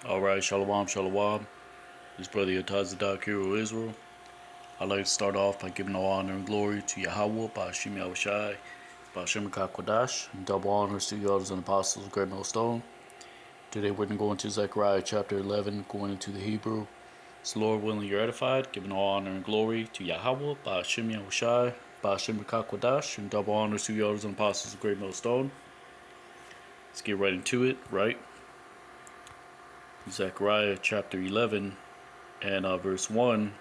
Alright, Shalom, Shalom. This brother Yatazadak, hero Israel. I'd like to start off by giving all honor and glory to Yahweh, Ba'ashim Yahushai, Ba'ashim Kodash, and double honors to the elders and apostles of Great Millstone. Today we're going to go into Zechariah chapter 11, going into the Hebrew. So Lord willing, you're edified, giving all honor and glory to Yahweh, Ba'ashim Yahushai, Ba'ashim Kodash, and double honors to the elders and apostles of Great Millstone. Let's get right into it, right? Zechariah chapter 11 and verse 1,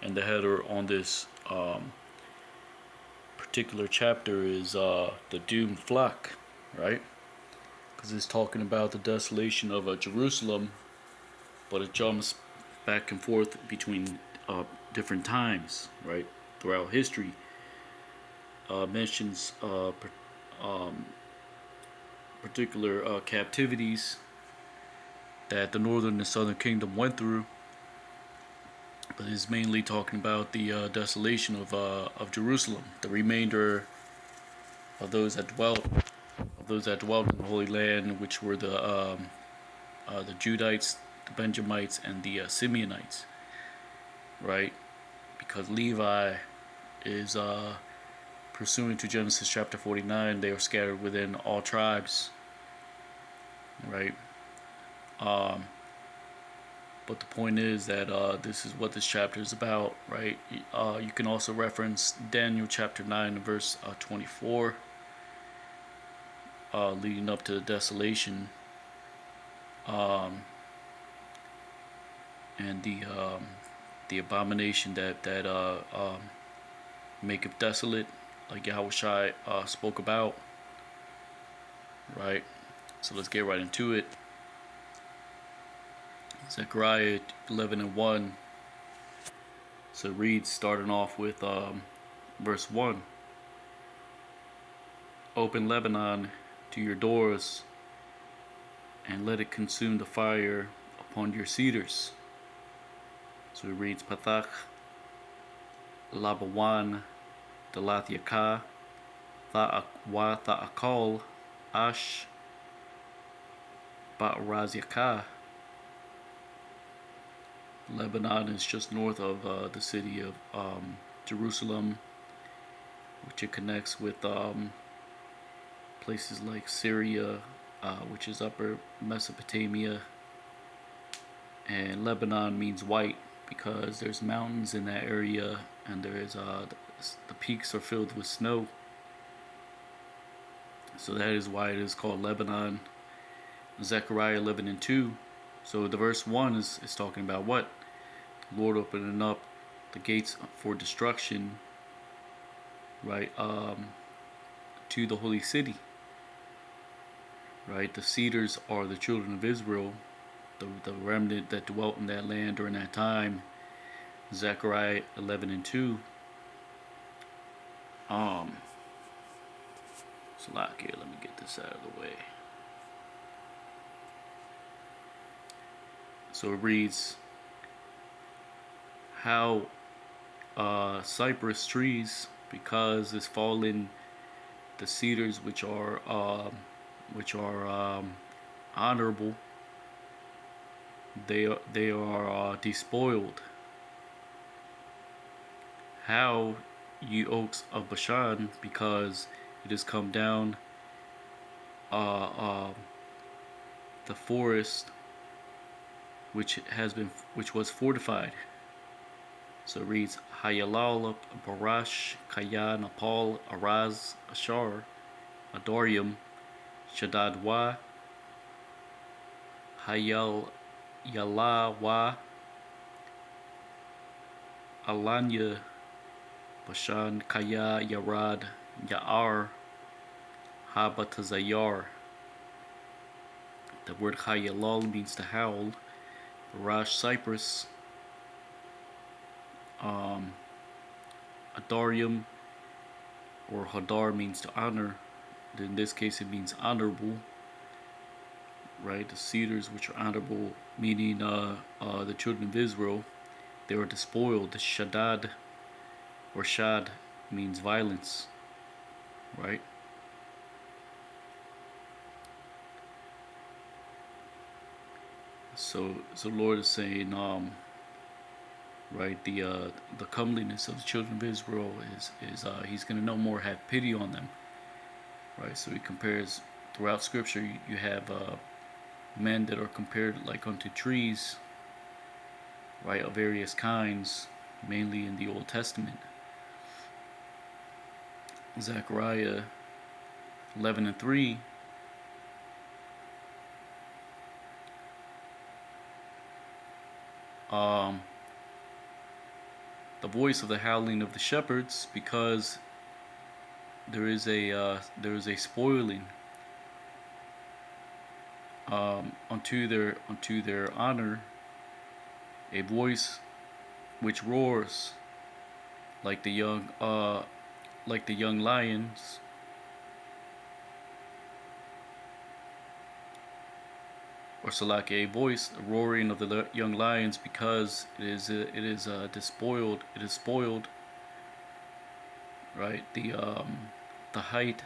and the header on this particular chapter is the doomed flock, right? Because it's talking about the desolation of Jerusalem, but it jumps back and forth between different times, right? Throughout history, mentions particular captivities that the northern and southern kingdom went through, but it's mainly talking about the desolation of Jerusalem, the remainder of those that dwelt in the Holy Land, which were the Judites, the Benjamites, and the Simeonites, right? Because Levi is pursuant to Genesis chapter 49, they are scattered within all tribes, right? But the point is that this is what this chapter is about, right? You can also reference Daniel chapter 9 verse 24, leading up to the desolation and the abomination that maketh desolate, like Yahushai spoke about, right? So let's get right into it. Zechariah 11 and 1. So it reads, starting off with verse 1. Open Lebanon to your doors, and let it consume the fire upon your cedars. So it reads, Pathach Labawan Dalat Yaka Tha'akwa Tha'akol Ash Ba'raz Yaka. Lebanon is just north of the city of Jerusalem, which it connects with places like Syria, which is upper Mesopotamia. And Lebanon means white because there's mountains in that area, and there is the peaks are filled with snow. So that is why it is called Lebanon. Zechariah 11 and 2. So the verse 1 is talking about what? The Lord opening up the gates for destruction, right, to the holy city, right? The cedars are the children of Israel, the remnant that dwelt in that land during that time. Zechariah 11 and 2. So like here, let me get this out of the way. So it reads, how cypress trees, because it's fallen, the cedars which are honorable, they are despoiled. How, ye oaks of Bashan, because it has come down the forest which was fortified. So it reads, Hayalal Barash Kaya Napal Araz Ashar Adorium Shadadwa Hayal Yalawa Alanya Bashan Kaya Yarad Ya'ar Habatazayar. The word Hayalal means to howl. Barash, cypress. Adarium or Hadar means to honor. In this case, it means honorable, right? The cedars, which are honorable, meaning the children of Israel, they were despoiled. The Shaddad or Shad means violence, right? So the Lord is saying, right, the comeliness of the children of Israel is He's going to no more have pity on them, right? So He compares throughout Scripture. You have men that are compared like unto trees, right, of various kinds, mainly in the Old Testament. Zechariah 11:3. Um, the voice of the howling of the shepherds, because there is a spoiling unto their honor, a voice which roars like the young lions, or Salaki, a voice roaring of the young lions, because it is despoiled, it is spoiled, right, the height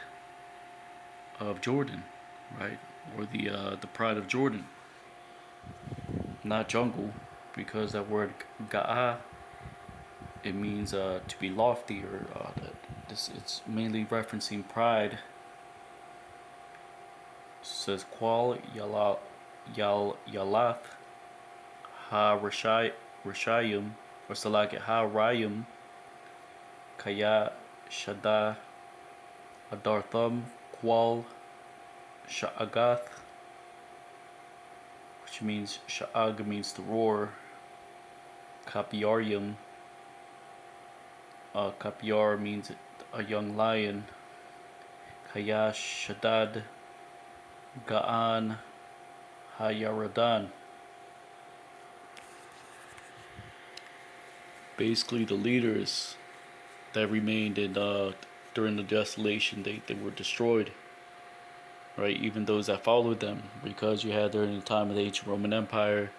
of Jordan, right, or the pride of Jordan, not jungle, because that word Ga'ah, it means to be lofty, or it's mainly referencing pride. It says Qual Yalath Ha Rishayim, or Salaki Ha Rayim Kaya Shada Adartham Qual Sha'agath, which means Sha'ag means to roar. Kapiaryum, Kapiar means a young lion. Kaya Shadad Ga'an Hayaradan. Basically, the leaders that remained during the desolation, they were destroyed, right? Even those that followed them, because you had during the time of the ancient Roman Empire,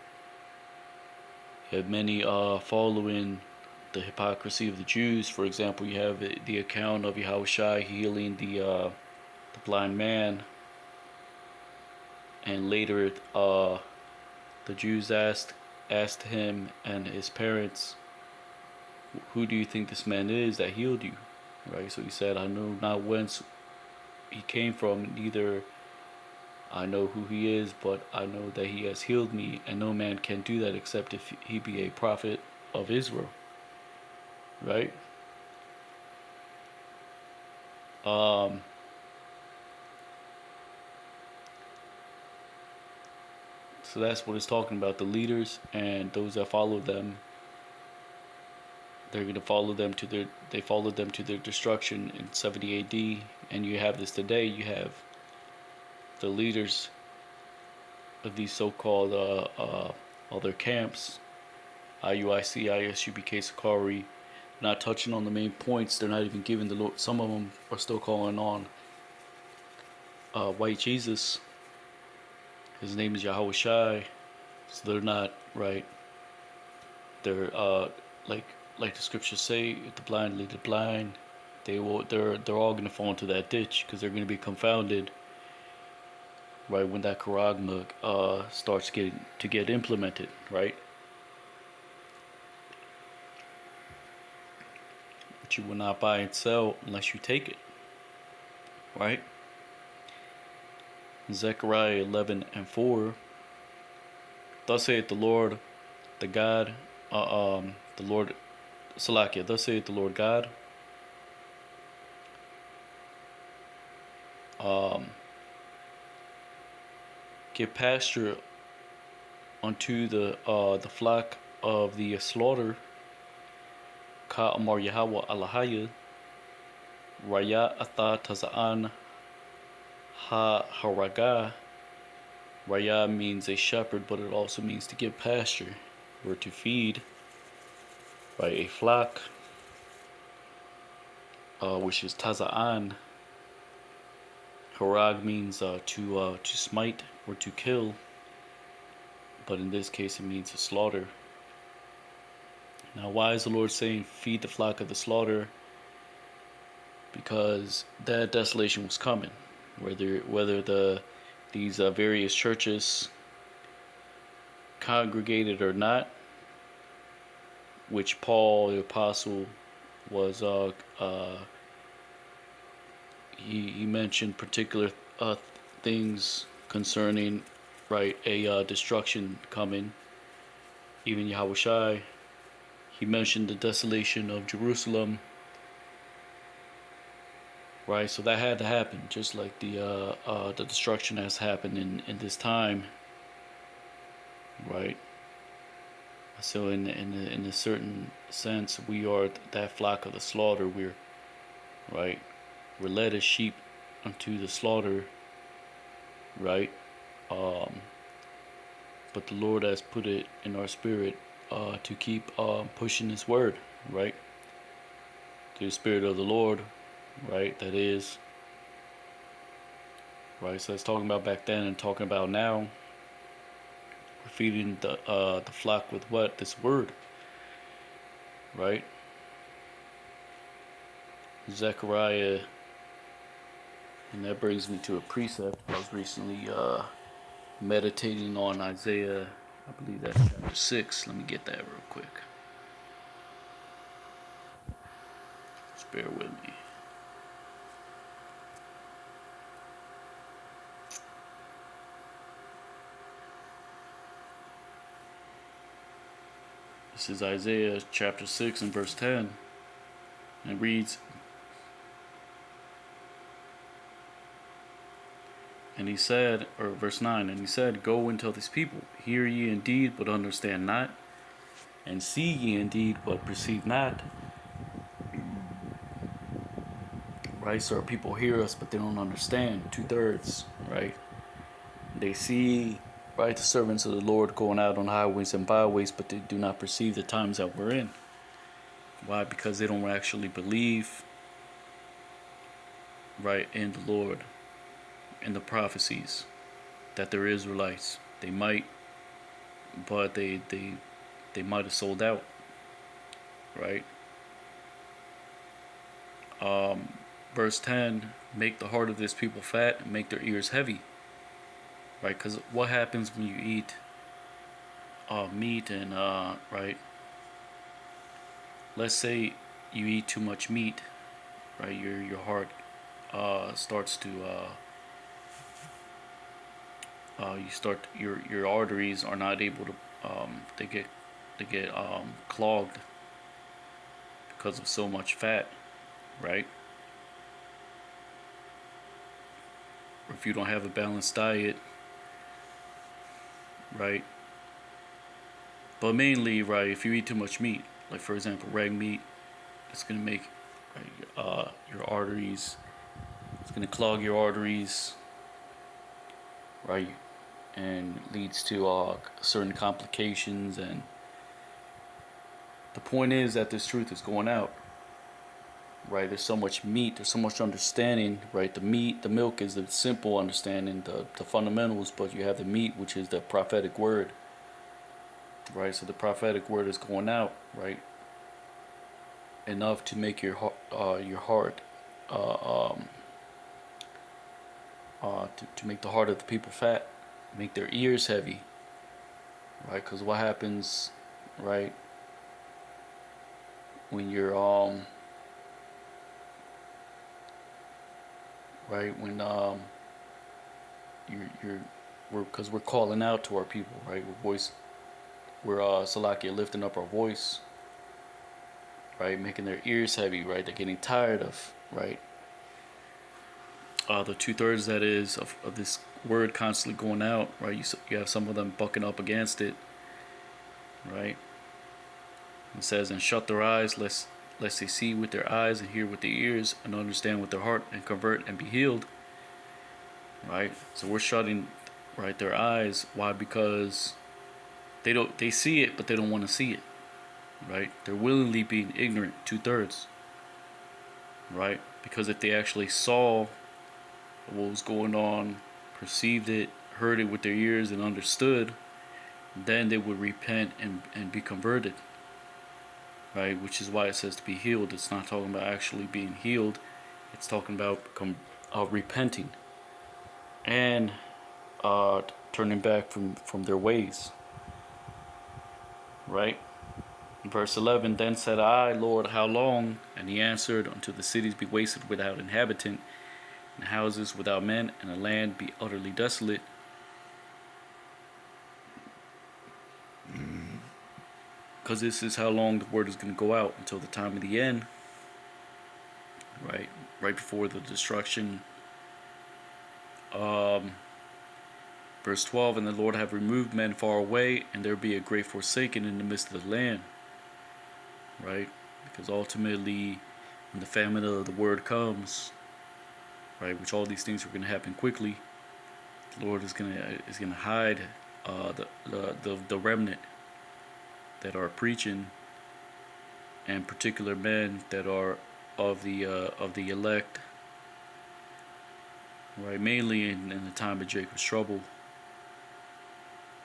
you had many following the hypocrisy of the Jews. For example, you have the account of Yahushua healing the blind man, and later the Jews asked him and his parents, "Who do you think this man is that healed you?" Right. So he said, "I know not whence he came from, neither I know who he is, but I know that he has healed me, and no man can do that except if he be a prophet of Israel." Right. Um, so that's what it's talking about. The leaders and those that follow them, they're going to follow them to their they followed them to their destruction in 70 AD. And you have this today. You have the leaders of these so-called other camps, IUIC, ISUBK, Sakari, not touching on the main points. They're not even giving the Lord. Some of them are still calling on white Jesus. His name is Yahweh Shai. So they're not right. They're like like the scriptures say, if the blind lead the blind, they're all gonna fall into that ditch, because they're gonna be confounded, right, when that charagma starts to get implemented, right? But you will not buy and sell unless you take it, right? Zechariah 11:4. Thus saith the Lord, the God, the Lord, Salakia. Thus saith the Lord God, give pasture unto the flock of the slaughter. Ka Amar Yahweh Alahaya, Raya Atha Taza'an Ha Haraga. Raya means a shepherd, but it also means to give pasture or to feed, right, a flock, which is Taza'an. Harag means to smite or to kill, but in this case it means to slaughter. Now, why is the Lord saying feed the flock of the slaughter? Because that desolation was coming. Whether these various churches congregated or not, which Paul the apostle was he mentioned particular things concerning, right, a destruction coming. Even Yahushai, he mentioned the desolation of Jerusalem, right? So that had to happen, just like the destruction has happened in this time, right? So in a certain sense, we are that flock of the slaughter. We're right. We're led as sheep unto the slaughter, right? Um, but the Lord has put it in our spirit to keep pushing His word, right? To the Spirit of the Lord, right? That is, right? So it's talking about back then and talking about now. We're feeding the flock with what? This word, right? Zechariah, and that brings me to a precept. I was recently meditating on Isaiah, I believe that's chapter 6. Let me get that real quick. Just bear with me. This is Isaiah chapter 6 and verse 10. And it reads, and he said, or verse 9, and he said, go and tell this people, hear ye indeed, but understand not, and see ye indeed, but perceive not. Right? So our people hear us, but they don't understand. 2/3, right? They see, right, the servants of the Lord going out on highways and byways, but they do not perceive the times that we're in. Why? Because they don't actually believe, right, in the Lord, in the prophecies, that they're Israelites. They might, but they might have sold out, right? Verse 10, make the heart of this people fat and make their ears heavy, right? Because what happens when you eat meat and, right? Let's say you eat too much meat, right? Your heart starts to, you start, your arteries are not able to, they get clogged because of so much fat, right? Or if you don't have a balanced diet, right? But mainly, right, if you eat too much meat, like for example, red meat, it's gonna make, right, your arteries. It's gonna clog your arteries, right, and leads to certain complications. And the point is that this truth is going out, right? There's so much meat, there's so much understanding, right? The meat, the milk is the simple understanding, the fundamentals, but you have the meat, which is the prophetic word, right? So the prophetic word is going out, right? Enough to make your heart, to make the heart of the people fat, make their ears heavy, right? Because what happens, right, when you're right, when we're calling out to our people, right? We're Salakia lifting up our voice, right, making their ears heavy, right? They're getting tired of, right, the 2/3 that is of this word constantly going out, right? You have some of them bucking up against it, right? It says, and shut their eyes lest they see with their eyes and hear with their ears and understand with their heart and convert and be healed, right? So we're shutting, right, their eyes. Why? Because they see it, but they don't want to see it, right? They're willingly being ignorant, 2/3, right? Because if they actually saw what was going on, perceived it, heard it with their ears, and understood, then they would repent and be converted, right? Which is why it says to be healed. It's not talking about actually being healed. It's talking about repenting and turning back from their ways, right? Verse 11, then said I, Lord, how long? And he answered, until the cities be wasted without inhabitant, and houses without men, and the land be utterly desolate. Because this is how long the word is going to go out, until the time of the end, right? Right before the destruction. Verse 12, and the Lord have removed men far away, and there be a great forsaken in the midst of the land, right? Because ultimately, when the famine of the word comes, right, which all these things are going to happen quickly, the Lord is gonna hide the remnant that are preaching, and particular men that are of the elect, right? Mainly in the time of Jacob's trouble.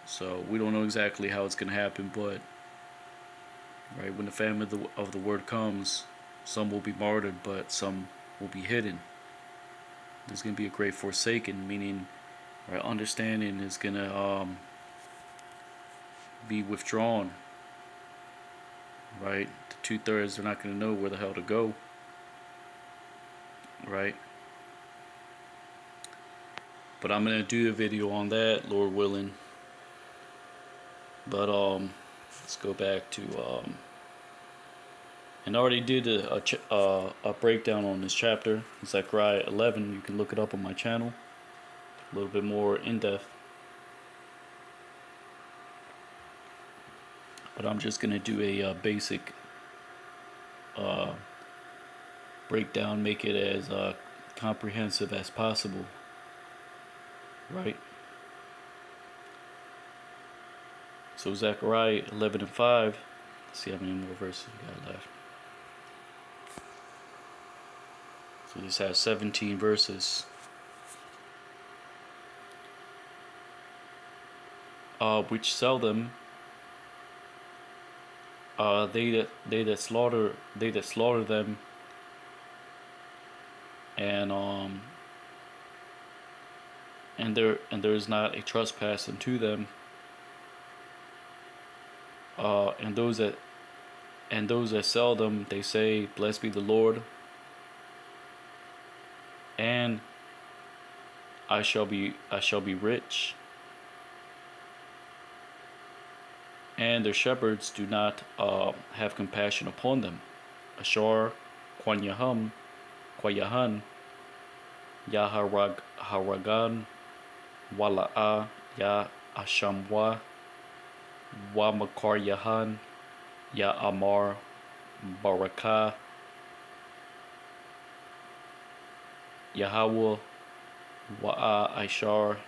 So we don't know exactly how it's gonna happen, but right when the famine of the word comes, some will be martyred, but some will be hidden. There's gonna be a great forsaken, meaning, right, understanding is gonna be withdrawn. Right, the 2/3 they're not gonna know where the hell to go. Right, but I'm gonna do a video on that, Lord willing. But let's go back to and I already did a breakdown on this chapter, Zechariah 11. You can look it up on my channel, a little bit more in depth. But I'm just gonna do a basic breakdown, make it as comprehensive as possible. Right. So Zechariah 11 and 5. Let's see how many more verses we got left. So this has 17 verses. Which sell them, they that slaughter them, and there is not a trespass unto them. And those that sell them, they say, blessed be the Lord, and I shall be rich. And their shepherds do not have compassion upon them. Ashar, Quanyahan, Yaharagan, Wala'a, Ya Ashamwa, Wa Makaryahan, Ya Amar, Barakah, Yahweh, Wa'a Aishar,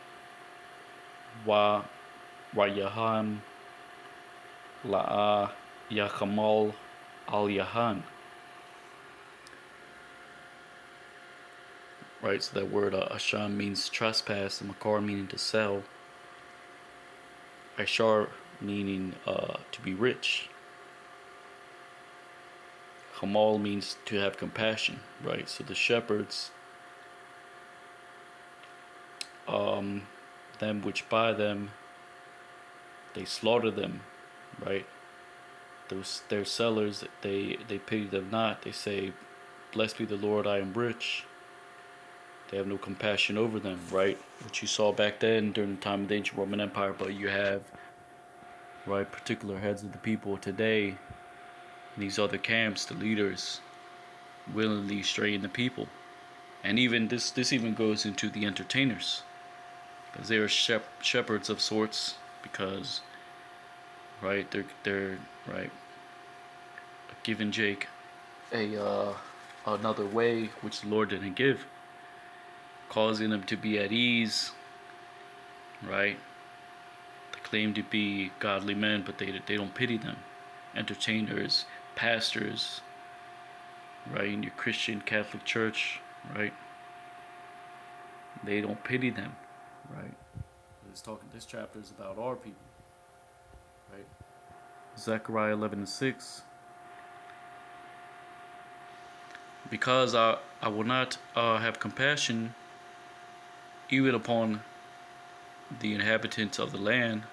Wa Rayahan, La'a, Yachamal, Al Yahan. Right, so that word Asham means trespass, and Makar meaning to sell. Aishar meaning to be rich. Hamal means to have compassion, right? So the shepherds, them which buy them, they slaughter them, right? Their sellers, they pity them not. They say, blessed be the Lord, I am rich. They have no compassion over them, right? Which you saw back then during the time of the ancient Roman Empire. But you have, right, particular heads of the people today in these other camps, the leaders, willingly straying the people. And even this even goes into the entertainers, because they are shepherds of sorts, because, right, they're right, giving Jake another way which the Lord didn't give, causing them to be at ease, right? They claim to be godly men, but they don't pity them. Entertainers, pastors, right, in your Christian Catholic Church, right? They don't pity them, right? This chapter is about our people, right? Zechariah 11 and 6. Because I will not have compassion even upon the inhabitants of the land,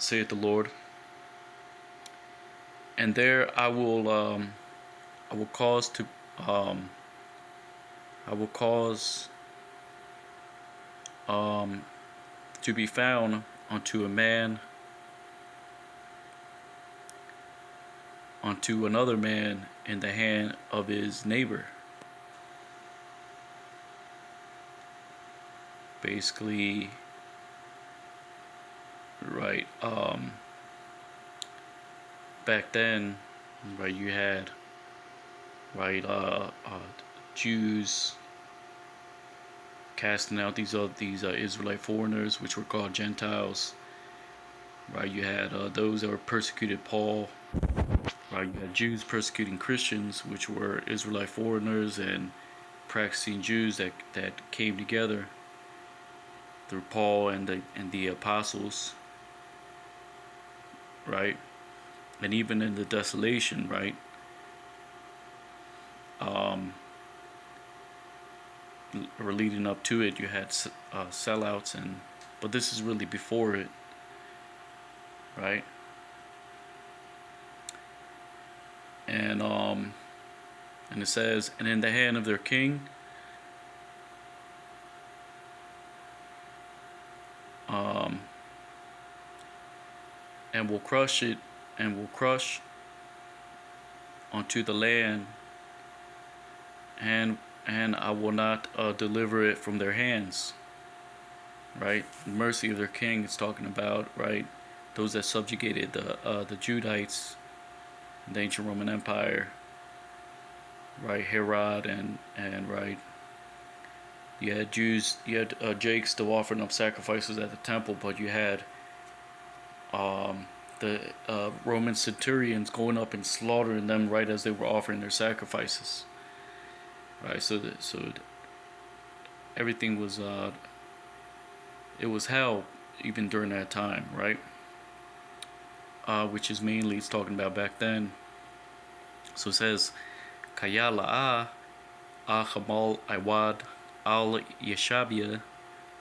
saith the Lord. And there I will cause to I will cause to be found unto a man, unto another man in the hand of his neighbor. Basically, right, back then, right, you had, right, Jews casting out these Israelite foreigners, which were called Gentiles. Right, you had those that were persecuted Paul. Right, you had Jews persecuting Christians, which were Israelite foreigners and practicing Jews that came together through Paul and the apostles. Right, and even in the desolation, right, or leading up to it, you had sellouts, but this is really before it, right? And it says, and in the hand of their king, and will crush it, and will crush onto the land, and I will not deliver it from their hands. Right, the mercy of their king is talking about, right, those that subjugated the Judites in the ancient Roman Empire. Right, Herod and right, you had Jews, you had Jake still offering up sacrifices at the temple, but you had the Roman centurions going up and slaughtering them right as they were offering their sacrifices. Right, so everything was it was hell even during that time, right? Which is mainly it's talking about back then. So it says, Kayala'a Achamal Iwad Al Yeshabia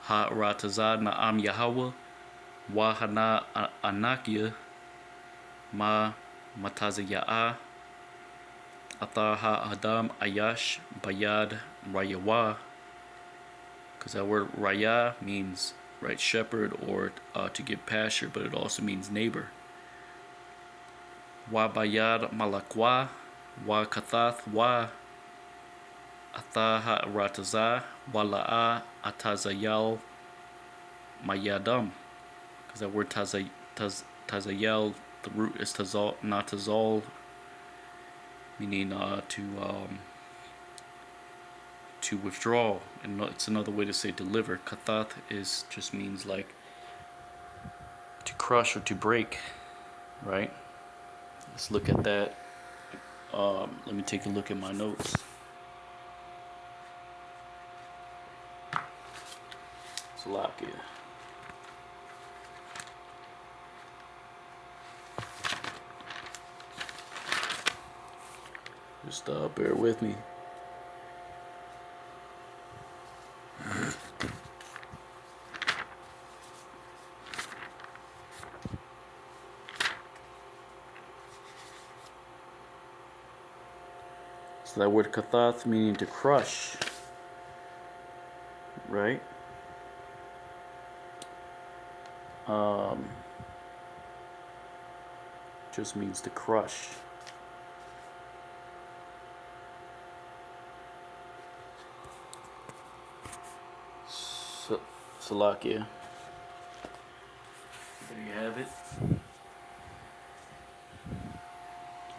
Ha Ratazad Na'am Yahweh Wahana Anakia Ma Matazaya'a Ataha Adam Ayash Bayad Rayawa. Because that word Raya means, right, shepherd or to give pasture, but it also means neighbor. Wa Bayad Malakwa Wa Kathath Wa Ataha Rataza Wala'a Atazayal Mayadam. Because that word Tazayal, the root is Tazal, not Tazal, meaning to withdraw, and it's another way to say deliver. Kathath is just means like to crush or to break, right? Let's look at that. Let me take a look at my notes. Slovakia. Just bear with me. So that word kathath meaning to crush, right? Just means to crush. Slovakia. There you have it.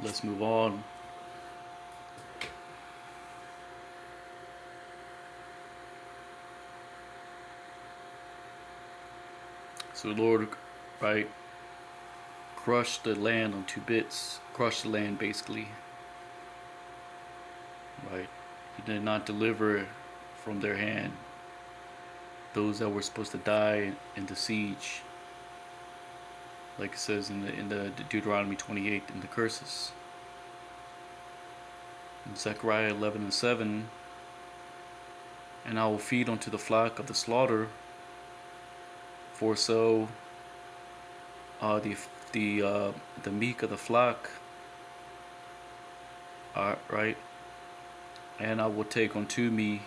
Let's move on. So the Lord, right, crushed the land on 2 bits. Crushed the land, basically. Right. He did not deliver from their hand those that were supposed to die in the siege, like it says in the Deuteronomy 28 in the curses. In Zechariah 11:7, and I will feed unto the flock of the slaughter, for so the the meek of the flock, right? And I will take unto me,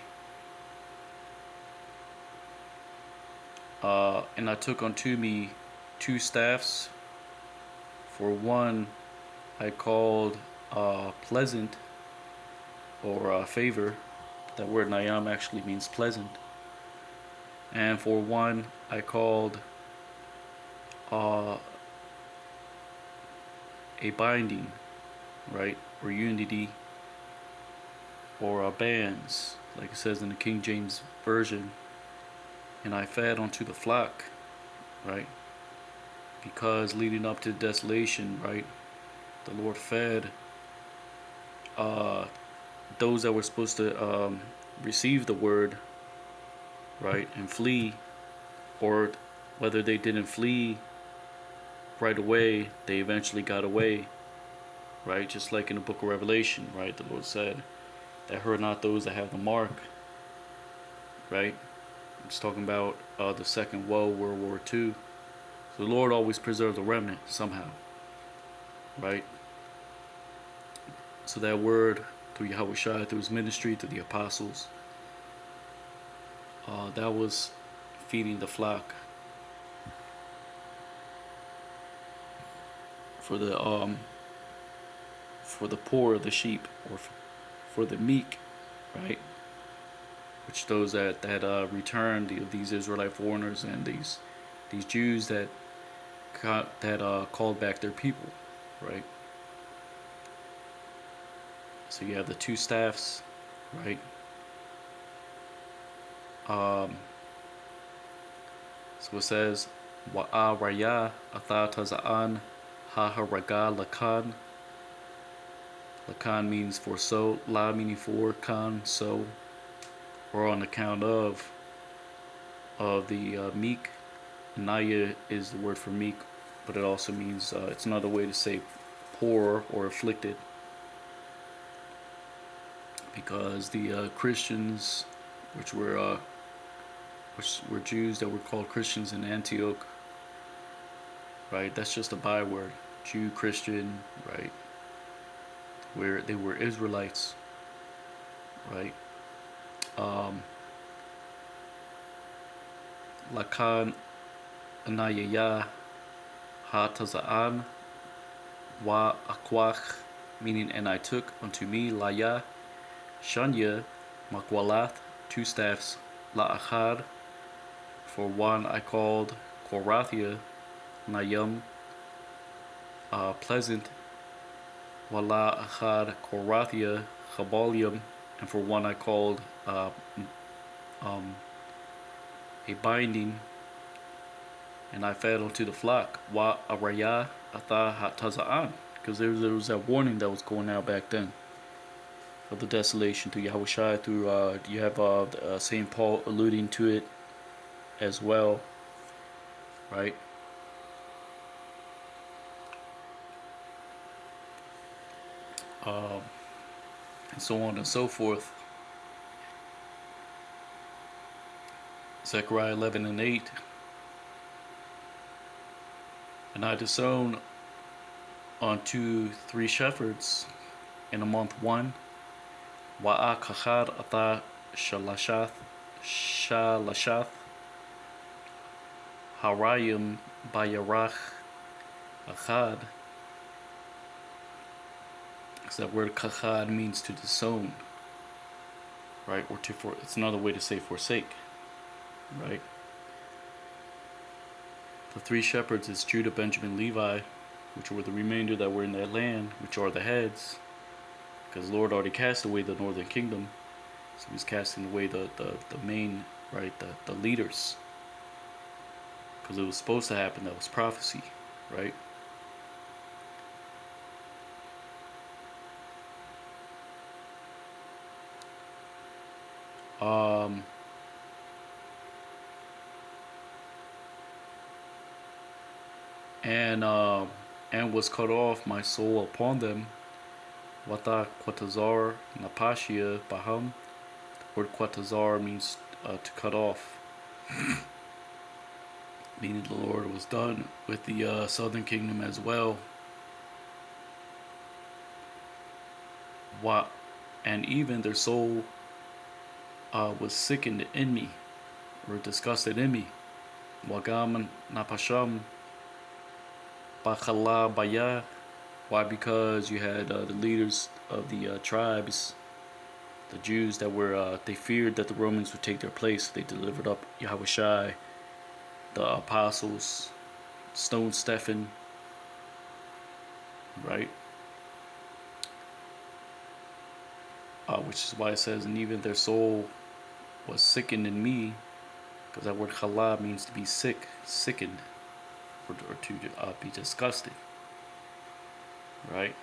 and I took unto me 2 staffs. For one I called pleasant, or favor. That word nayam actually means pleasant. And for one I called uh, a binding, right? Or unity, or bands, like it says in the King James Version. And I fed unto the flock, right? Because leading up to desolation, right, the Lord fed uh, those that were supposed to receive the word, right, and flee, or whether they didn't flee right away, they eventually got away, right? Just like in the book of Revelation, right? The Lord said that hurt not those that have the mark, right? It's talking about the second World War II. So the Lord always preserves a remnant somehow, right? So that word through Yahushua, through his ministry, to the apostles, that was feeding the flock for the poor of the sheep, or for the meek, right? Which those that returned, these Israelite foreigners and these Jews that called back their people, right? So you have the 2 staffs, right? So it says, Wa'a raya atha taza'an ha'haraga lakan. Lakan means for so, la meaning for, kan so, or on account of the meek. Naya is the word for meek, but it also means, it's another way to say poor or afflicted. Because the Christians, which were Jews that were called Christians in Antioch, right? That's just a byword, Jew, Christian, right? Where they were Israelites, right? Lakan anayaya ha taza'an wa akwach, meaning and I took unto me, laya shanya makwalath, 2 staffs, la achad, for one I called korathia, nayam, pleasant, wala achad korathia chabalium, and for one I called a binding. And I fed unto the flock, wa araya atha hataza'an, because there was that warning that was going out back then of the desolation through Yahushua. Through you have Saint Paul alluding to it as well, right? And so on and so forth. Zechariah 11 and 8. And I disown unto 3 shepherds in a month 1. Wa'a kachad atha shalashath harayim bayarach achad. Because that word kachad means to disown, right? Or it's another way to say forsake, right? The 3 shepherds is Judah, Benjamin, Levi, which were the remainder that were in that land, which are the heads, because the Lord already cast away the northern kingdom, so he's casting away the main, right, the leaders, because it was supposed to happen. That was prophecy, right? And was cut off my soul upon them. Wata Quatazar Napashia Baham. The word Quatazar means to cut off. meaning the Lord was done with the southern kingdom as well. Why, and even their soul was sickened in me, or disgusted in me. Wagam napasham bachala baya. Why? Because you had the leaders of the tribes, the Jews that were they feared that the Romans would take their place. They delivered up Yahushai, the apostles, stoned Stephen, right? Which is why it says, and even their soul was sickened in me, because that word chala means to be sick, sickened, or to be disgusted, right?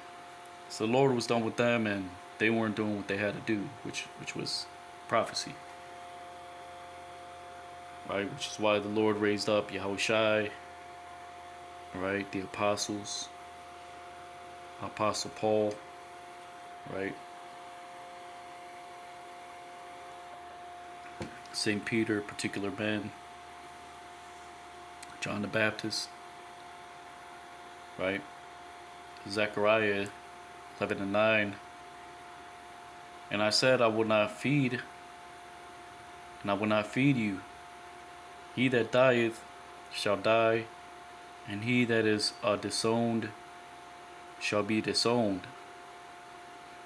So the Lord was done with them, and they weren't doing what they had to do, which was prophecy, right? Which is why the Lord raised up Yahushai, right? The apostles, Apostle Paul, right? Saint Peter, particular men, John the Baptist, right? Zechariah 11:9. And I said, I will not feed, and I will not feed you. He that dieth shall die, and he that is disowned shall be disowned,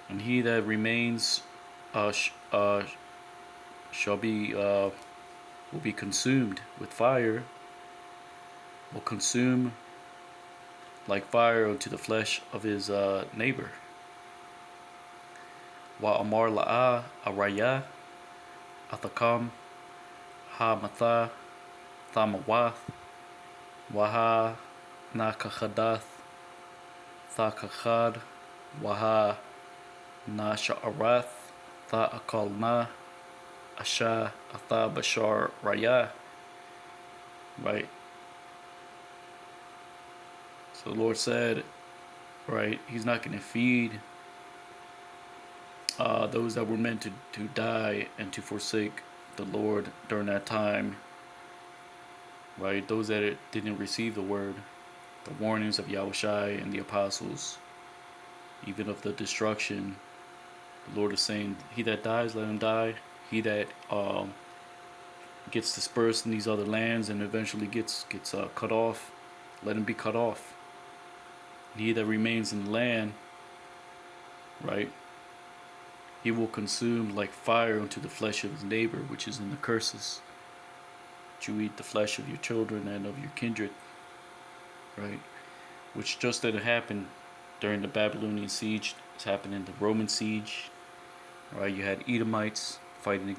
and he that remains shall be will be consumed with fire, will consume like fire unto the flesh of his neighbor. Wa amar la'a araya athakam ha matha thamawath waha nakachadath thakachad waha na sha'arath tha akalna asha atha bashar raya, right? So the Lord said, right, he's not going to feed those that were meant to die and to forsake the Lord during that time, right? Those that didn't receive the word, the warnings of Yahushai and the apostles, even of the destruction. The Lord is saying, he that dies, let him die. He that gets dispersed in these other lands and eventually gets cut off, let him be cut off. And he that remains in the land, right, he will consume like fire unto the flesh of his neighbor, which is in the curses. That you eat the flesh of your children and of your kindred, right? Which just didn't happen during the Babylonian siege. It's happened in the Roman siege, right? You had Edomites fighting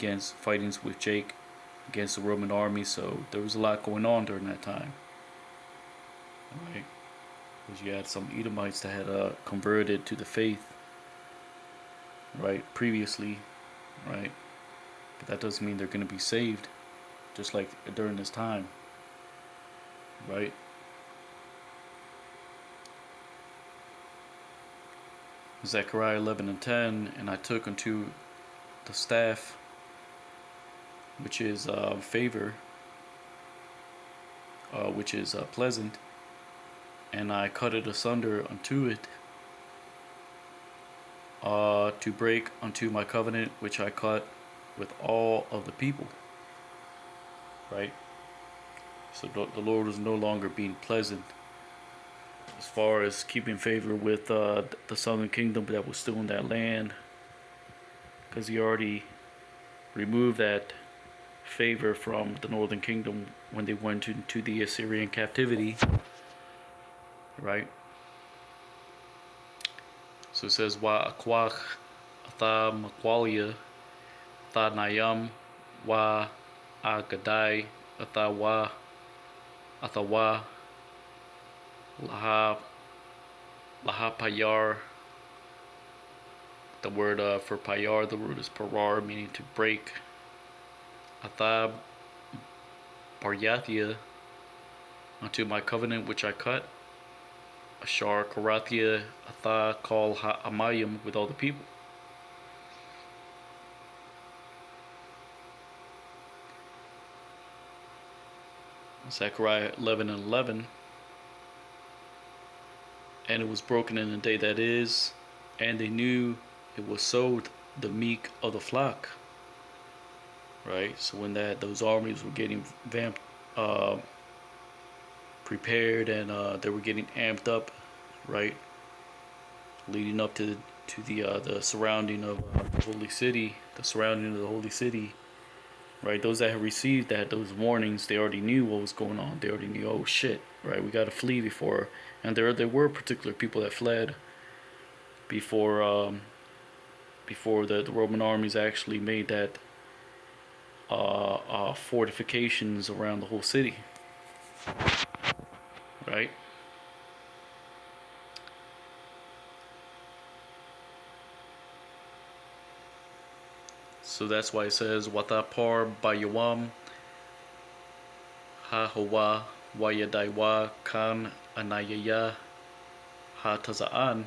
with Jake against the Roman army, so there was a lot going on during that time, right? Because you had some Edomites that had converted to the faith, right, previously, right? But that doesn't mean they're going to be saved, just like during this time, right? Zechariah 11:10, and I took unto the staff, which is favor, which is pleasant, and I cut it asunder unto it, to break unto my covenant which I cut with all of the people, right? So the Lord was no longer being pleasant as far as keeping favor with the southern kingdom that was still in that land, because he already removed that favor from the northern kingdom when they went into the Assyrian captivity, right? So it says, wa akwach atha makwalia atha nayam wa agadai atha wa laha payar. The word for payar, the root is parar, meaning to break. Atha baryathia, unto my covenant which I cut. Ashar karathia atha kal ha'amayim, with all the people. Zechariah 11 and 11. And it was broken in the day that is, and they knew it was so the meek of the flock. Right? So when those armies were getting uh, prepared, and they were getting amped up, right? Leading up to the surrounding of the holy city, the surrounding of the holy city, right? Those that had received those warnings, they already knew what was going on. They already knew, oh shit, right? We got to flee before. And there were particular people that fled before the Roman armies actually made that fortifications around the whole city, right? So that's why it says Watapar Bayawam Ha Hawa Wayadaiwa Kan Anayaya Ha Tazaan,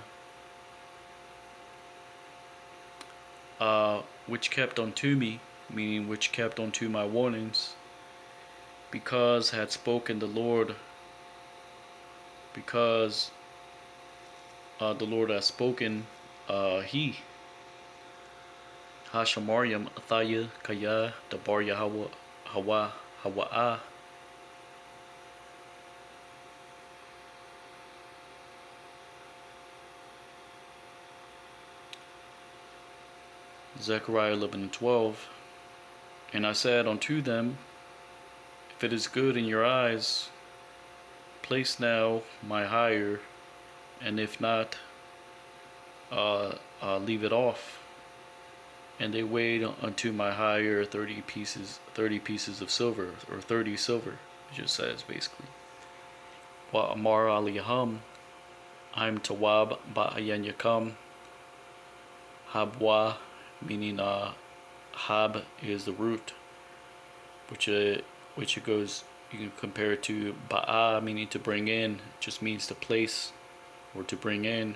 which kept unto me, meaning which kept unto my warnings, because had spoken the Lord, because the Lord has spoken, he Hashamariam Athaya Kaya Dabar Yahweh Hawa Hawa'a. Zechariah 11 and 12. And I said unto them, if it is good in your eyes, place now my hire, and if not, leave it off. And they weighed unto my hire 30 pieces of silver, or 30 silver, it just says basically. Wa Amar aliyahum, I'm Tawab Ba'ayan Yakam, Habwa, meaning Hab is the root, which it goes, you can compare it to Ba'a, meaning to bring in, just means to place or to bring in.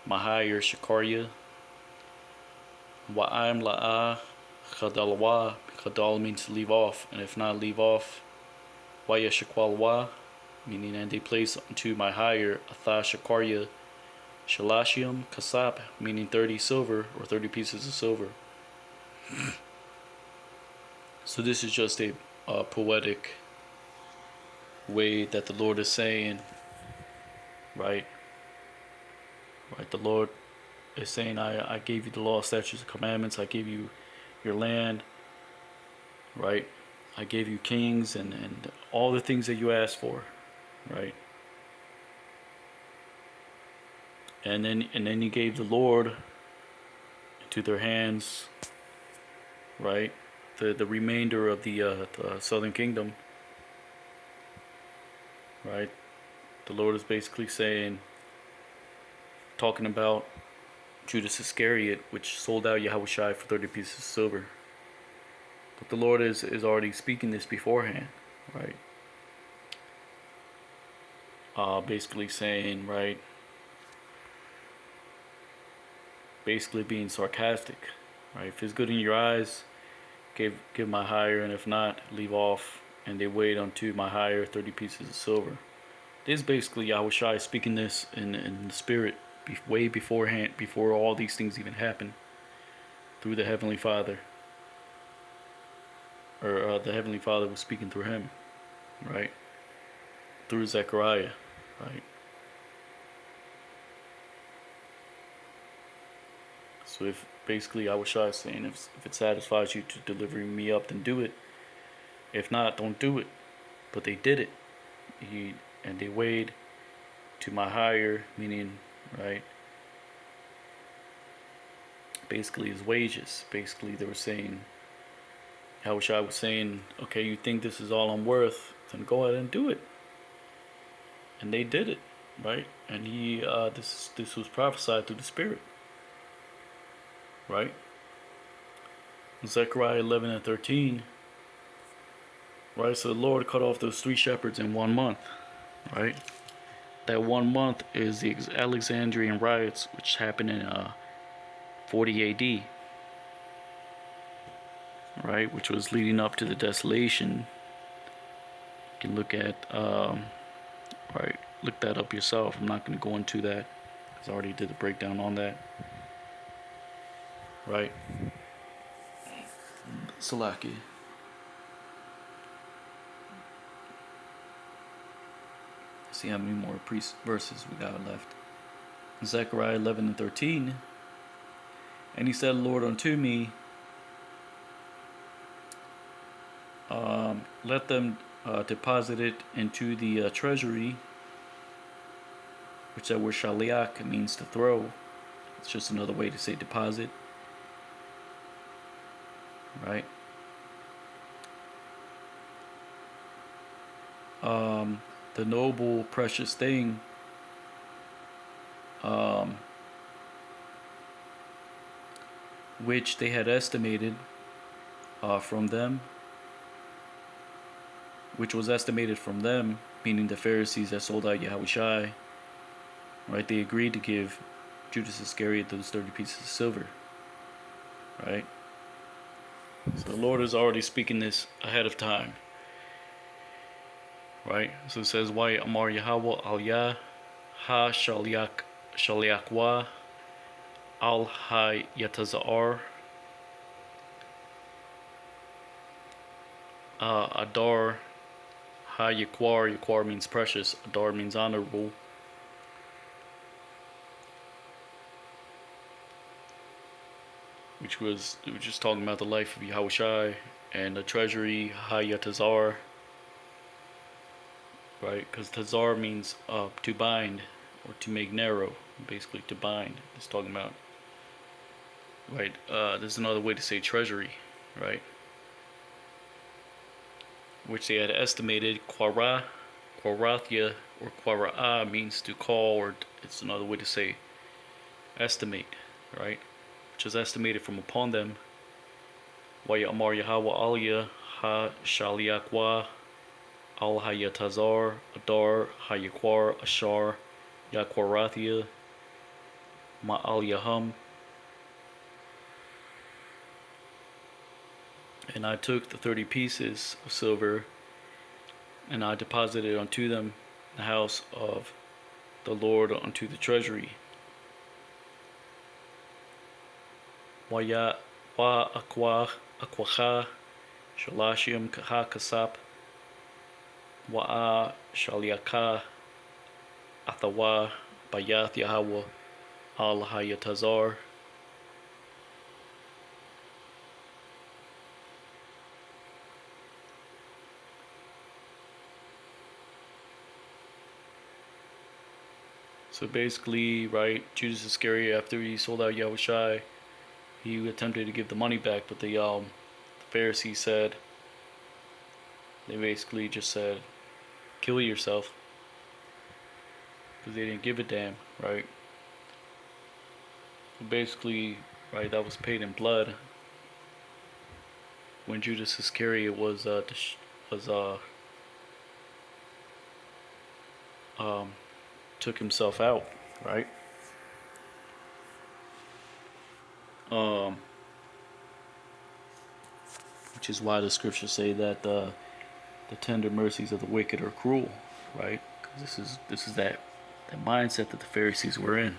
Mahayir Shakaria. Wa'am La'a Khadalwa. Khadal means to leave off, and if not leave off, Waya Shakwalwa, meaning and they place unto my hire Atha Shakaria Shalashium Kasab, meaning 30 silver or 30 pieces of silver. So this is just a poetic way that the Lord is saying, right? Right, the Lord is saying, I gave you the law, statutes, and commandments. I gave you your land, right? I gave you kings and all the things that you asked for, right? And then you gave the Lord into their hands, right? The remainder of the southern kingdom, right? The Lord is basically saying, talking about Judas Iscariot, which sold out Yahushua for 30 pieces of silver. But the Lord is already speaking this beforehand, right? Basically saying, right? Basically being sarcastic, right? If it's good in your eyes, give my hire, and if not, leave off. And they weighed unto my hire 30 pieces of silver. This is basically Yahushua speaking this in the spirit, way beforehand, before all these things even happened, through the Heavenly Father. Or the Heavenly Father was speaking through him, right? Through Zechariah, right? So if basically Yahushua is saying, if it satisfies you to deliver me up, then do it. If not, don't do it. But they did it. And they weighed to my hire, meaning, right? Basically his wages. Basically they were saying, Yahushua was saying, okay, you think this is all I'm worth, then go ahead and do it. And they did it, right? And this was prophesied through the Spirit, right? Zechariah 11 and 13, right? So the Lord cut off those 3 shepherds in 1 month, right? That 1 month is the Alexandrian riots, which happened in 40 AD, right? Which was leading up to the desolation can look at, right, look that up yourself. I'm not going to go into that because I already did a breakdown on that. Right? Salaki. See how many more verses we got left. Zechariah 11 and 13. And he said, Lord, unto me, let them deposit it into the treasury, which that word shaliach means to throw. It's just another way to say deposit. Right? The noble, precious thing, which they had estimated from them, which was estimated from them, meaning the Pharisees that sold out Yahushai, right? They agreed to give Judas Iscariot those 30 pieces of silver, right? So the Lord is already speaking this ahead of time, right? So it says, "Why Amar Yahweh al Yah ha shaliakwa al ha yatazar adar ha yakwar." Yakwar means precious. Adar means honorable. Which was just talking about the life of Yahushai and the treasury ha yatazar. Right, because tazar means to bind or to make narrow, basically to bind. It's talking about, right? There's another way to say treasury, right? Which they had estimated. Quarathia or quara'a means to call, or it's another way to say estimate, right? Which is estimated from upon them. Wa Amar Yahweh Aliyah ha shaliakwa al hayatazar adar hayakwar ashar yakwarathia ma al yaham. And I took the 30 pieces of silver and I deposited unto them the house of the Lord unto the treasury. Wa akwacha shalashim kaha kasap Wa'a shaliaka athawa bayath Yahweh al hayatazar. So basically, right, Judas Iscariot, after he sold out Yahushai, he attempted to give the money back, but the Pharisees said, they basically just said, kill yourself, because they didn't give a damn, right? Basically, right, that was paid in blood when Judas Iscariot took himself out, right? Which is why the scriptures say that the tender mercies of the wicked are cruel, right? Because this is that mindset that the Pharisees were in,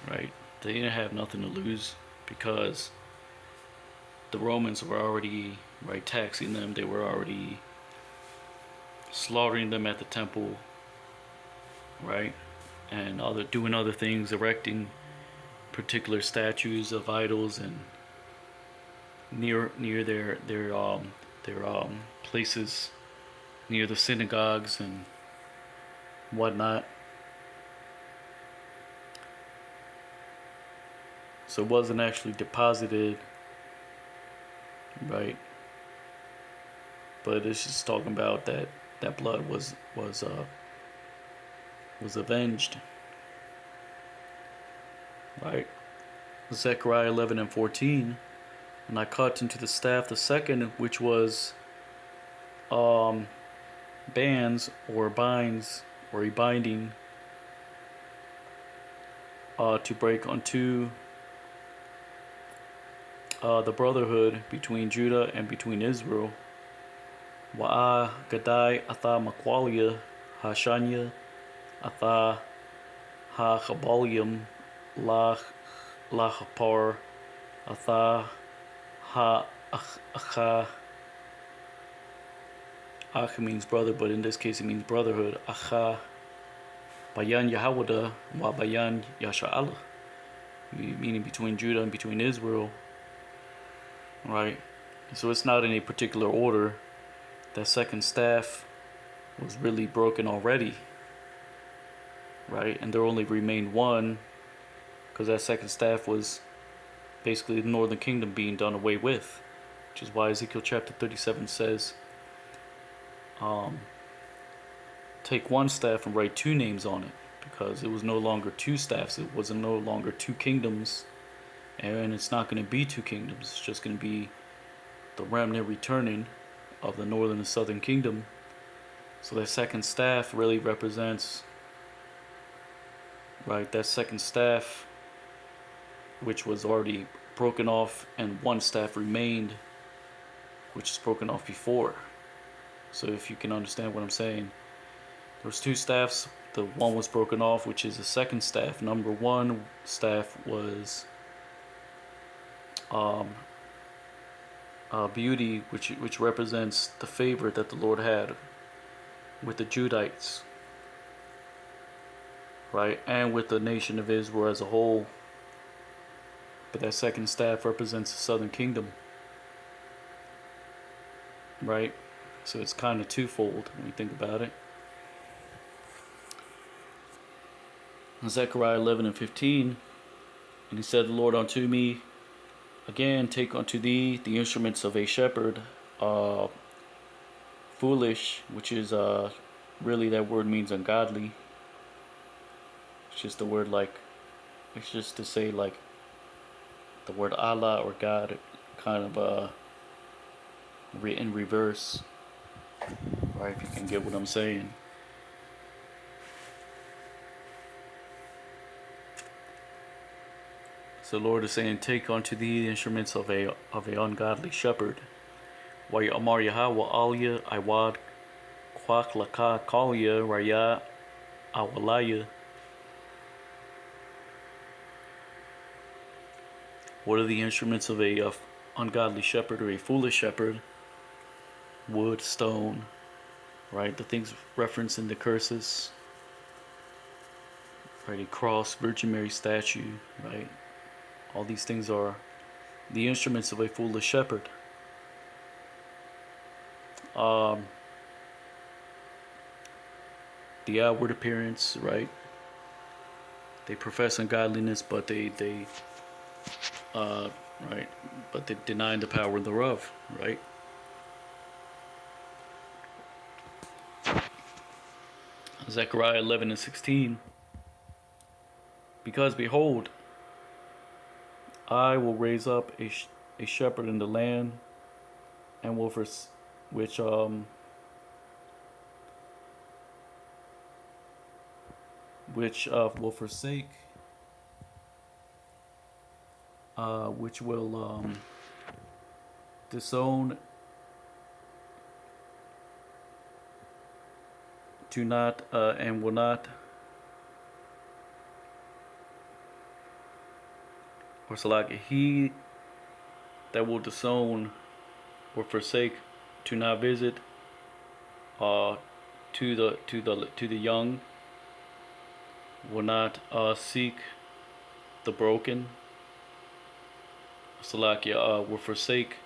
right? They didn't have nothing to lose because the Romans were already, right, taxing them. They were already slaughtering them at the temple, right? And doing other things, erecting particular statues of idols and near their places, near the synagogues and whatnot. So it wasn't actually deposited, right? But it's just talking about that blood was avenged, right? Zechariah 11 and 14. And I cut into the staff the second, which was bands or binds or a binding to break unto the brotherhood between Judah and between Israel. Wa'a Gadai Atha Makwalia Hashanya Atha Ha Chabalium La Chapar Atha Ha Acha. Ach means brother, but in this case it means brotherhood. Acha Bayan Yahawada Wa Bayan Yasha'Allah, meaning between Judah and between Israel, right? So it's not in a particular order. That second staff was really broken already, right? And there only remained one, because that second staff was basically the northern kingdom being done away with, which is why Ezekiel chapter 37 says, take one staff and write two names on it, because it was no longer two staffs, it was no longer two kingdoms, and it's not going to be two kingdoms, it's just going to be the remnant returning of the northern and southern kingdom. So that second staff really represents, right, that second staff, which was already broken off, and one staff remained, which is broken off before. So if you can understand what I'm saying, there's two staffs. The one was broken off, which is the second staff. Number one staff was beauty, which represents the favor that the Lord had with the Judites, right, and with the nation of Israel as a whole. But that second staff represents the southern kingdom, right? So it's kind of twofold when you think about it. Zechariah 11 and 15, and he said, the Lord unto me, again, take unto thee the instruments of a shepherd, foolish, which is really that word means ungodly. It's just the word like, it's just to say like the word Allah or God, kind of in reverse, right? If you can get what I'm saying. So the Lord is saying, take unto thee the instruments of a ungodly shepherd. Wa Amar Yahweh Alya Iwad Kwak Laka Kalya Raya Awalaya. What are the instruments of a ungodly shepherd or a foolish shepherd? Wood, stone, right? The things referenced in the curses, right? A cross, Virgin Mary statue, right? All these things are the instruments of a foolish shepherd. The outward appearance, right? They profess ungodliness, but they right, but they deny the power thereof, right? Zechariah 11 and 16. Because behold, I will raise up a shepherd in the land, and will which will forsake, which will disown, to not and will not, or Salaki, he that will disown or forsake, to not visit to the young, will not seek the broken. Salakia will forsake.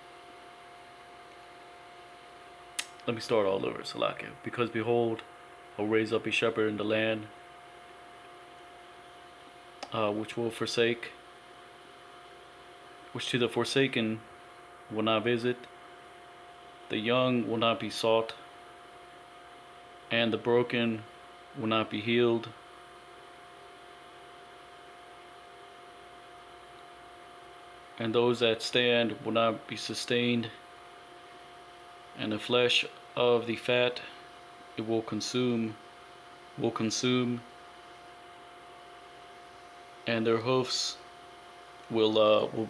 Let me start all over. Salakia. Because behold, I'll raise up a shepherd in the land, which will forsake, which to the forsaken will not visit, the young will not be sought, and the broken will not be healed. And those that stand will not be sustained, and the flesh of the fat it will consume, and their hoofs will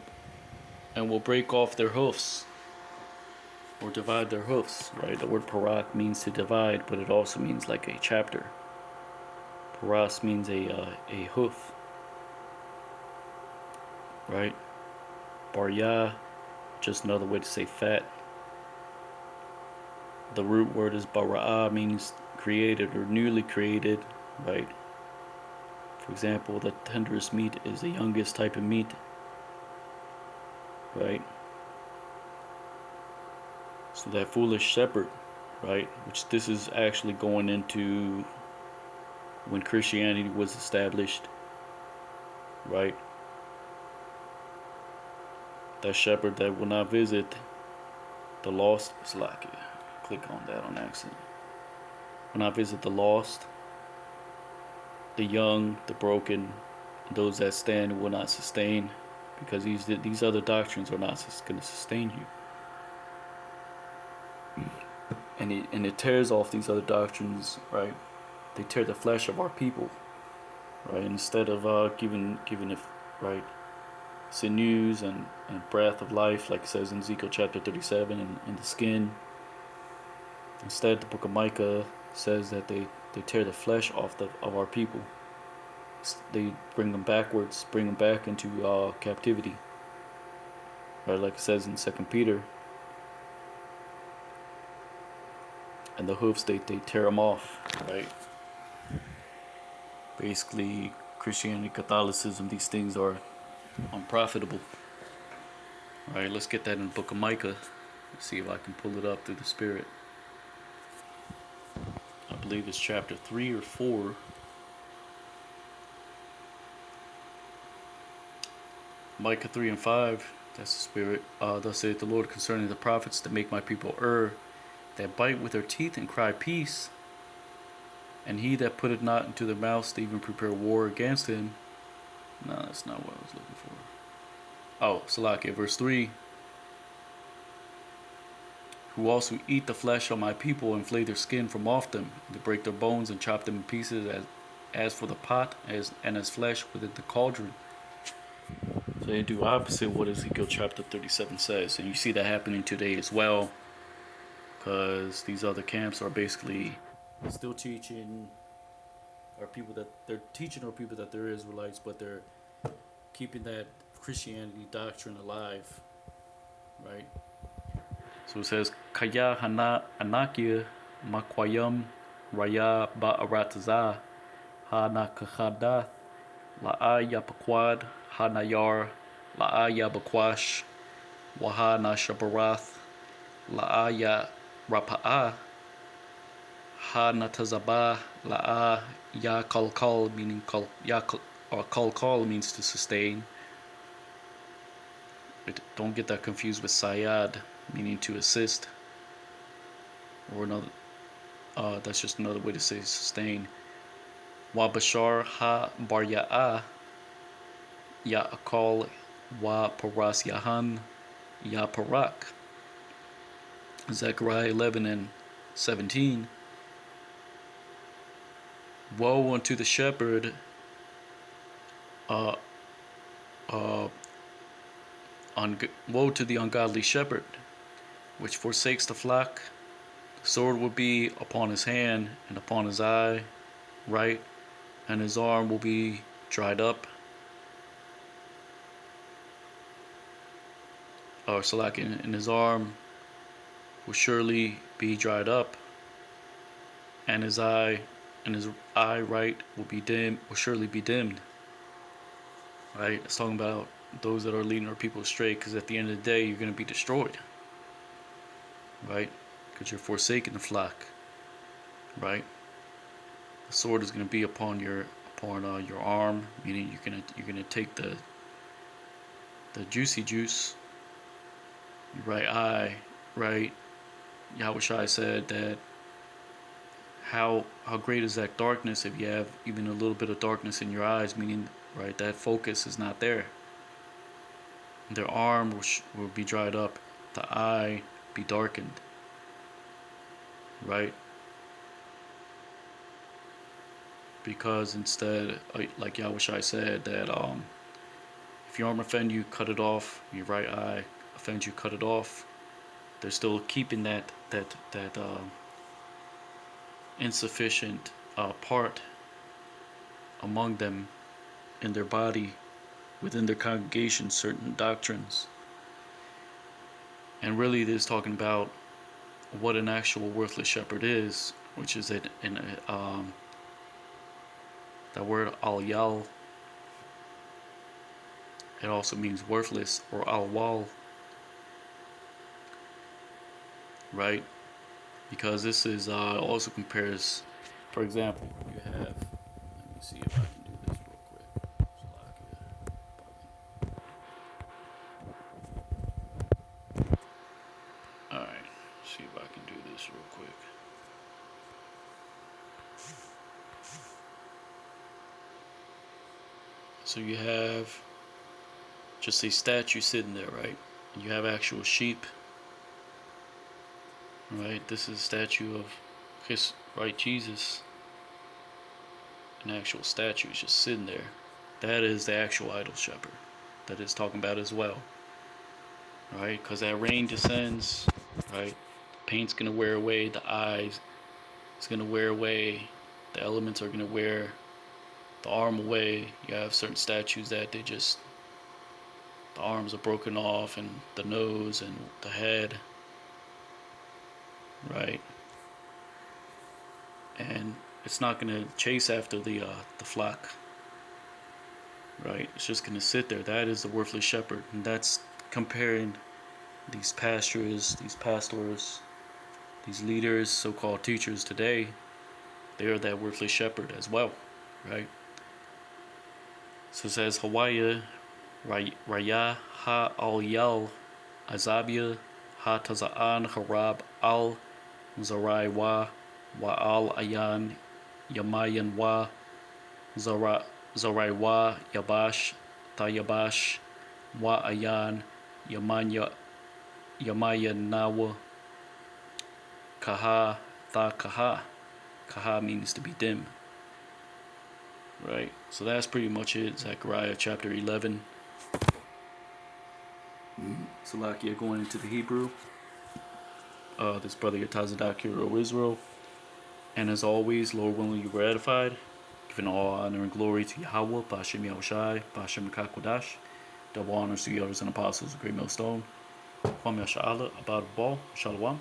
break off their hoofs. or divide their hoofs, right? The word parak means to divide, but it also means like a chapter. Paras means a hoof, right? Barya, just another way to say fat. The root word is bara'ah, means created or newly created, right? For example, the tenderest meat is the youngest type of meat, right? So that foolish shepherd, right? Which this is actually going into when Christianity was established, right? That shepherd that will not visit the lost, it's like it. Click on that on accident. Will not visit the lost, the young, the broken, those that stand will not sustain, because these other doctrines are not going to sustain you. And it tears off these other doctrines, right? They tear the flesh of our people, right? Instead of giving it, right, sinews and breath of life, like it says in Ezekiel chapter 37, and the skin. Instead, the book of Micah says that they tear the flesh off of our people. They bring them backwards, bring them back into captivity, right? Like it says in 2 Peter. And the hoofs, they tear them off, right? Basically, Christianity, Catholicism, these things are unprofitable. All right, let's get that in the book of Micah. Let's see if I can pull it up through the Spirit. I believe it's chapter 3 or 4. Micah 3 and 5, that's the Spirit. Thus saith the Lord concerning the prophets that make my people err, that bite with their teeth and cry peace, and he that putteth not into their mouths to even prepare war against him. No, that's not what I was looking for. Oh, Salakia, verse 3. Who also eat the flesh of my people and flay their skin from off them, and to break their bones and chop them in pieces as for the pot, and as flesh within the cauldron. So they do opposite what Ezekiel chapter 37 says. And you see that happening today as well, because these other camps are basically still teaching our people that they're Israelites, but they're keeping that Christianity doctrine alive, right? So it says, Kaya hana anakia makwayam raya ba'arataza hana kahadath la'aya bakwad hanayar la'aya bakwash wahana shabarath la'aya rapa'a hanatazaba la'a ya kalkal, meaning kalkal means to sustain. Don't get that confused with sayad, meaning to assist, or another. That's just another way to say sustain. Wa bashar ha bar ya'a ya akal wa paras yahan ya parak. Zechariah 11 and 17. Woe unto the shepherd, woe to the ungodly shepherd, which forsakes the flock. The sword will be upon his hand and upon his eye, right, and his arm will be dried up. Or Salak, and his arm will surely be dried up, and his eye, right, will surely be dimmed. Right? It's talking about those that are leading our people astray, because at the end of the day, you're going to be destroyed. Right? Because you're forsaking the flock. Right? The sword is going to be upon your arm, meaning you're gonna take the juicy juice. Your right eye, right? Yahushua said that how great is that darkness if you have even a little bit of darkness in your eyes, meaning, right, that focus is not there. Their arm will be dried up, the eye be darkened, right? Because instead, like Yahushua said, that if your arm offend you, cut it off. Your right eye offends you, cut it off. they're still keeping that insufficient part among them in their body, within their congregation, certain doctrines. And really, it is talking about what an actual worthless shepherd is, which is that word al-yal. It also means worthless, or al-wal, right? Because this is also compares, for example, you have, let me see if I can do this real quick. Alright, see if I can do this real quick. So you have just a statue sitting there, right? You have actual sheep, right? This is a statue of his, right, Jesus. An actual statue is just sitting there. That is the actual idol shepherd that it's talking about as well, right? Because that rain descends, right? The paint's gonna wear away, the eyes is gonna wear away, the elements are gonna wear the arm away. You have certain statues that they just, the arms are broken off, and the nose and the head, right? And it's not gonna chase after the flock, right? It's just gonna sit there. That is the worthless shepherd, and that's comparing these pastors, these leaders, so-called teachers today. They are that worthless shepherd as well, right? So it says Hawaii Raya Ha Al Yal Azabia Ha Tazaan Harab Al Zarai Wa Al Ayan Yamayan Wa Zarai Wa Yabash Tayabash Wa Ayan Yamayan Nawa Kaha Tha Kaha. Kaha means to be dim. Right, so that's pretty much it. Zechariah chapter 11. Salakia going into the Hebrew. This brother Yatazadak, Hero Israel. And as always, Lord willing, you were edified. Giving all honor and glory to Yahweh, Ba'ashem Yahushai, Ba'ashem Kakodash. Double honors to the elders and apostles of Great Millstone. Kwam Yasha'Allah, Abad Ball, Shalom.